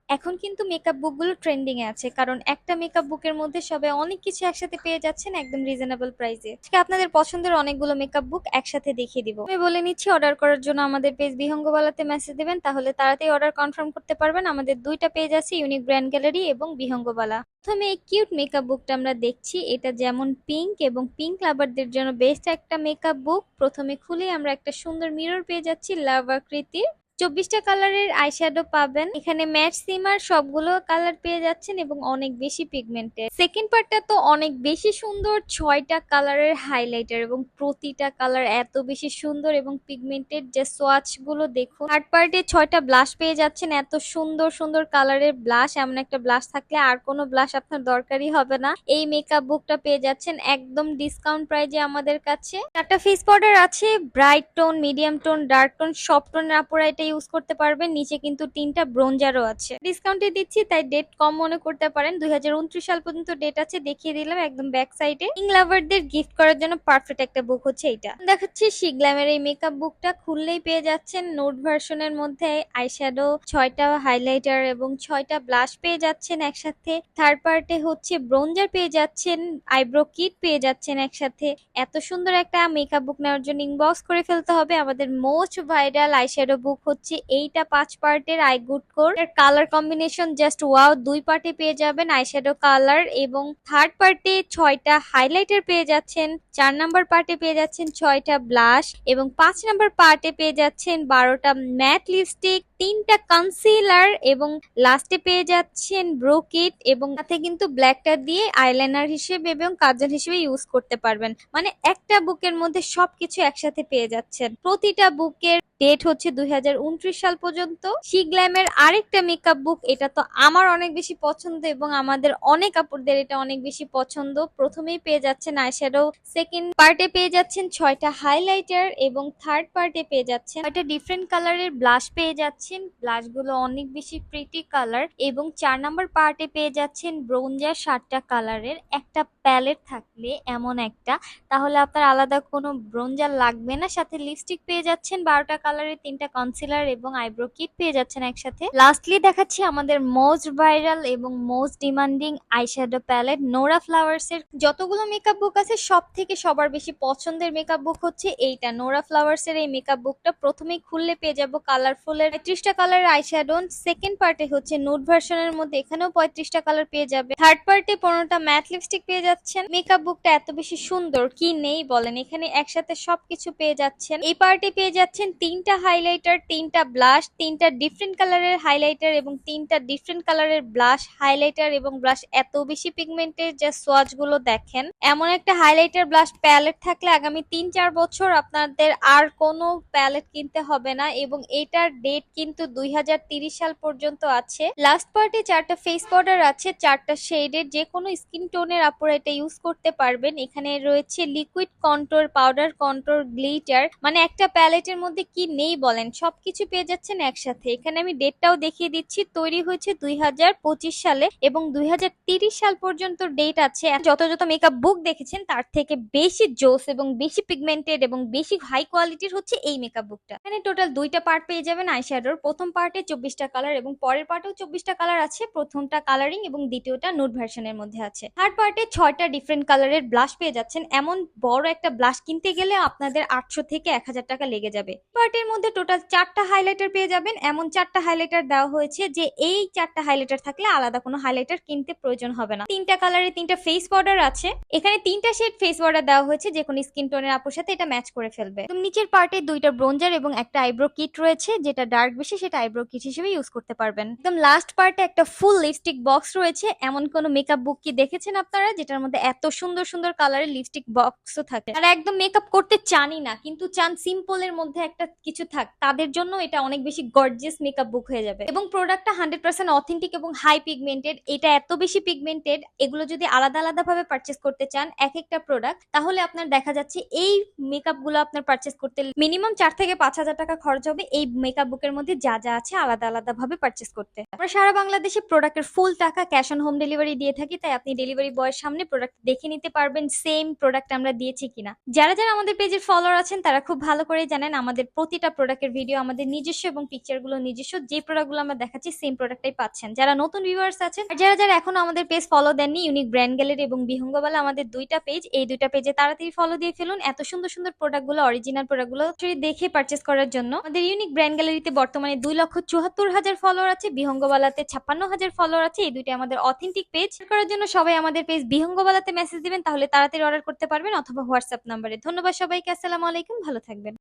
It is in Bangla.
এখন কিন্তু মেকআপ বুক গুলো ট্রেন্ডিং এ আছে, কারণ একটা মেকআপ বুকের মধ্যে সবাই অনেক কিছু একসাথে পেয়ে যাচ্ছেন একদম রিজনেবল প্রাইসে। আজকে আপনাদের পছন্দের অনেকগুলো মেকআপ বুক একসাথে দেখিয়ে দিব। আমি বলে নিচ্ছি, অর্ডার করার জন্য আমাদের পেজ বিহঙ্গবালাতে মেসেজ দিবেন, তাহলে তাড়াতাড়ি অর্ডার কনফার্ম করতে পারবেন। আমাদের দুইটা পেজ আছে, ইউনিক ব্র্যান্ড গ্যালারি এবং বিহঙ্গবালা। প্রথমে এই কিউট মেকআপ বুকটা আমরা দেখছি। এটা যেমন পিঙ্ক এবং পিঙ্ক লাভারদের জন্য বেস্ট একটা মেকআপ বুক। প্রথমে খুলে আমরা একটা সুন্দর মিরর পেয়ে যাচ্ছি লাভ আকৃতির। 24টা কালারের আইশ্যাডো পাবেন এখানে, ম্যাট সিমার সবগুলো কালার পেয়ে যাচ্ছেন এবং অনেক বেশি পিগমেন্টেড। সেকেন্ড পার্টটা তো অনেক বেশি সুন্দর, 6টা কালারের হাইলাইটার এবং প্রতিটা কালার এত বেশি সুন্দর এবং পিগমেন্টেড, যে সোয়াচ গুলো দেখুন। থার্ড পার্টে 6টা ব্লাশ পেয়ে যাচ্ছেন, এত সুন্দর সুন্দর কালারের ব্লাশ। এমন একটা ব্লাশ থাকলে আর কোনো ব্লাশ আপনার দরকারই হবে না। এই মেকআপ বুকটা পেয়ে যাচ্ছেন একদম ডিসকাউন্ট প্রাইজে আমাদের কাছে। 4টা ফেস পাউডার আছে, bright tone, medium tone, dark tone, সব টোনের আপুরা এটা ইউজ করতে পারবেন। নিচে কিন্তু 3টা ব্রোঞ্জারও আছে। ডিসকাউন্টে দিচ্ছি তাই ডেট কম মনে করতে পারেন, 2029 সাল পর্যন্ত ডেট আছে, দেখিয়ে দিলাম একদম ব্যাক সাইডে। পিঙ্ক লাভারদের গিফট করার জন্য পারফেক্ট একটা বুক হচ্ছে এটা। দেখাচ্ছি শিগ্ল্যামের এই মেকআপ বুকটা, খুললেই পেয়ে যাচ্ছেন নোট ভার্সনের মধ্যে আইশ্যাডো, 6টা হাইলাইটার এবং 6টা ব্লাশ পেয়ে যাচ্ছেন একসাথে। থার্ড পার্টে হচ্ছে ব্রোঞ্জার পেয়ে যাচ্ছেন, আইব্রো কিট পেয়ে যাচ্ছেন একসাথে। এত সুন্দর একটা মেকআপ বুক নেওয়ার জন্য ইনবক্স করে ফেলতে হবে। আমাদের মোস্ট ভাইরাল আইশ্যাডো বুক হচ্ছে এইটা, 5 পার্টের আই গুড কোর। এর কালার কম্বিনেশন জাস্ট ওয়াও, 2 পার্টে পেয়ে যাবেন আইশ্যাডো কালার এবং থার্ড পার্টে 6টা হাইলাইটার পেয়ে যাচ্ছেন, 4 নাম্বার পার্টে পেয়ে যাচ্ছেন 6টা ব্লাশ এবং 5 নাম্বার পার্টে পেয়ে যাচ্ছেন 12টা ম্যাট লিপস্টিক, 3টা কনসিলার এবং লাস্টে পেয়ে যাচ্ছেন ব্রো কিট। এবং সাথে কিন্তু ব্ল্যাকটা দিয়ে আইলাইনার হিসেবে এবং কাজল হিসেবে ইউজ করতে পারবেন। মানে একটা বুকের মধ্যে সবকিছু একসাথে পেয়ে যাচ্ছেন। প্রতিটা বুকের ডেট হচ্ছে 2029 সাল পর্যন্ত। শিগ্ল্যামের আরেকটা মেকআপ বুক, এটা তো আমার অনেক বেশি পছন্দ এবং আমাদের অনেক আপুরদের এটা অনেক বেশি পছন্দ। প্রথমেই পেয়ে যাচ্ছেন আইশ্যাডো, সেকেন্ড পার্টে পেয়ে যাচ্ছেন 6টা হাইলাইটার এবং থার্ড পার্টে পেয়ে যাচ্ছেন 6টা ডিফারেন্ট কালারের ব্লাশ পেয়ে যাচ্ছেন। ব্লাশ গুলো অনেক বেশি প্রিটি কালার এবং 4 নাম্বার পার্টে পেয়ে যাচ্ছেন ব্রোঞ্জার 7টা কালারের। একটা প্যালেট থাকলে এমন একটা, তাহলে আপনার আলাদা কোনো ব্রোঞ্জার লাগবে না। সাথে লিপস্টিক পেয়ে যাচ্ছেন 12টা কালারের, 3টা কনসিলার এবং আইব্রো কিট পেয়ে যাচ্ছেন একসাথে। লাস্টলি দেখাচ্ছি আমাদের মোস্ট ভাইরাল এবং most demanding eyeshadow palette Nora Flowers এর। যতগুলো মেকআপ বুক আছে সব থেকে সবার বেশি পছন্দের মেকআপ বুক হচ্ছে এইটা, নোরা ফ্লাওয়ার্স এর এই মেকআপ বুকটা। প্রথমেই খুললে পেয়ে যাবো কালারফুল এর 35টা কালারের আইশ্যাডো। সেকেন্ড পার্টে হচ্ছে নুড ভার্সনের মধ্যে, এখানেও 35টা কালার পেয়ে যাবে। থার্ড পার্টে 15টা ম্যাট লিপস্টিক পেয়ে যাচ্ছেন। মেকআপ বুকটা এত বেশি সুন্দর, কি নেই বলেন, এখানে একসাথে সবকিছু পেয়ে যাচ্ছেন। এই পার্টে পেয়ে যাচ্ছেন 3টা হাইলাইটার, 3টা ব্লাশ, 3টা ডিফারেন্ট কালারের হাইলাইটার এবং 3টা ডিফারেন্ট কালারের ব্লাশ, হাইলাইটার এবং ব্লাশ এত বেশি পিগমেন্টেড যে সোয়াচ গুলো দেখেন। এমন একটা হাইলাইটার ব্লাশ প্যালেট থাকলে আগামী 3-4 বছর আপনাদের আর কোনো প্যালেট কিনতে হবে না। এবং এটার ডেট কিন্তু 2030 সাল পর্যন্ত আছে। লাস্ট পার্টে 4টা ফেস পাউডার আছে, 4টা শেডের, যে কোনো স্কিন টোনের আপনারা এটা ইউজ করতে পারবেন। এখানে রয়েছে liquid control, powder control, glitter, মানে একটা প্যালেটের মধ্যে কি নেই বলেন, সবকিছু পেয়ে যাচ্ছেন একসাথে। এখানে আমি ডেটটাও দেখিয়ে দিচ্ছি, তৈরি হয়েছে 2025 সালে এবং 2030 সাল পর্যন্ত ডেট আছে। যত যত মেকআপ বুক দেখেছেন তার থেকে বেশি জোস এবং বেশি পিগমেন্টেড এবং বেশি হাই কোয়ালিটির হচ্ছে এই মেকআপ বুকটা। এখানে টোটাল 2টা পার্ট পেয়ে যাবেন আইশ্যাডোর। প্রথম পার্টে 24টা কালার এবং পরের পার্টেও 24টা কালার আছে। প্রথমটা কালারিং এবং দ্বিতীয়টা নুড ভার্সনের মধ্যে আছে। থার্ড পার্টে 6টা ডিফারেন্ট কালারের ব্লাশ পেয়ে যাচ্ছেন। এমন বড় একটা ব্লাশ কিনতে গেলে আপনাদের 800 থেকে 1000 টাকা লেগে যাবে। পার্টের মধ্যে টোটাল 4টা হাইলাইটার পেয়ে যাবেন। এমন 4টা হাইলাইটার দেওয়া হয়েছে যে এই 4টা হাইলাইটার থাকলে আলাদা কোনো হাইলাইটার কিনতে প্রয়োজন হবে না। 3টা কালারে 3টা ফেস পাউডার আছে। এখানে 3টা শেড ফেস পাউডার দেওয়া হয়েছে, যে কোনো স্কিন টোনের আপুর সাথে এটা ম্যাচ করে ফেলবে। তো নিচের পার্টে 2টা ব্রোঞ্জার এবং একটা আইব্রো কিট রয়েছে, যেটা ডার্ক বেশি সেটা আইব্রো কিট হিসেবে ইউজ করতে পারবেন। একদম লাস্ট পার্টে একটা ফুল লিপস্টিক বক্স রয়েছে। এমন কোন মেকআপ বুক কি দেখেছেন আপনারা যেটার মধ্যে এত সুন্দর সুন্দর কালারের লিপস্টিক বক্সও থাকে? আর একদম মেকআপ করতে চানই না কিন্তু চান সিম্পল এর মধ্যে একটা কিছু থাক, তাদের জন্য এটা অনেক বেশি গর্জিয়াস মেকআপ বুক হয়ে যাবে। এবং প্রোডাক্টটা 100% অথেন্টিক এবং হাই পিগমেন্টেড। এটা এত বেশি পিগমেন্টেড, এগুলো যদি আলাদা আলাদা ভাবে পারচেস করতে চান এক একটা প্রোডাক্ট, তাহলে আপনার দেখা যাচ্ছে এই মেকআপ গুলো আপনার পারচেস করতে মিনিমাম 4 থেকে 5,000 টাকা খরচ হবে এই মেকআপ বুকের মধ্যে যা যা আছে আলাদা আলাদা ভাবে পারচেস করতে। আমরা সারা বাংলাদেশে প্রোডাক্টের ফুল টাকা ক্যাশ অন হোম ডেলিভারি দিয়ে থাকি, তাই আপনি ডেলিভারি বয়ের সামনে প্রোডাক্ট দেখে নিতে পারবেন সেম প্রোডাক্ট আমরা দিয়েছি কিনা। যারা যারা আমাদের পেজের ফলোয়ার আছেন তারা খুব ভালো করে জানেন আমাদের প্রতি প্রতিটা প্রোডাক্টের ভিডিও আমাদের নিজস্ব এবং পিকচার গুলো নিজস্ব। যে প্রোডাক্ট গুলো আমরা দেখাচ্ছি সেম প্রোডাক্টটাই পাচ্ছেন। যারা নতুন ভিউয়ার্স আছেন আর যারা এখনো আমাদের পেজ ফলো দেননি, ইউনিক ব্র্যান্ড গ্যালারি এবং বিহঙ্গবালা আমাদের দুইটা পেজ, এই দুইটা পেজে তাড়াতাড়ি ফলো দিয়ে ফেলুন এত সুন্দর সুন্দর প্রোডাক্ট গুলো, অরিজিনাল প্রোডাক্ট গুলো দেখে পারচেস করার জন্য। আমাদের ইউনিক ব্র্যান্ড গ্যালারিতে বর্তমানে 2,74,000 ফলোয়ার আছে, বিহঙ্গবালাতে 56,000 ফলোয়ার আছে। এই দুইটা আমাদের অথেন্টিক পেজ। করার জন্য সবাই আমাদের পেজ বিহঙ্গবালাতে মেসেজ দিবেন, তাহলে তাড়াতাড়ি অর্ডার করতে পারবেন, অথবা হোয়াটসঅ্যাপ নাম্বারে। ধন্যবাদ সবাইকে, আসসালামু আলাইকুম, ভালো থাকবেন।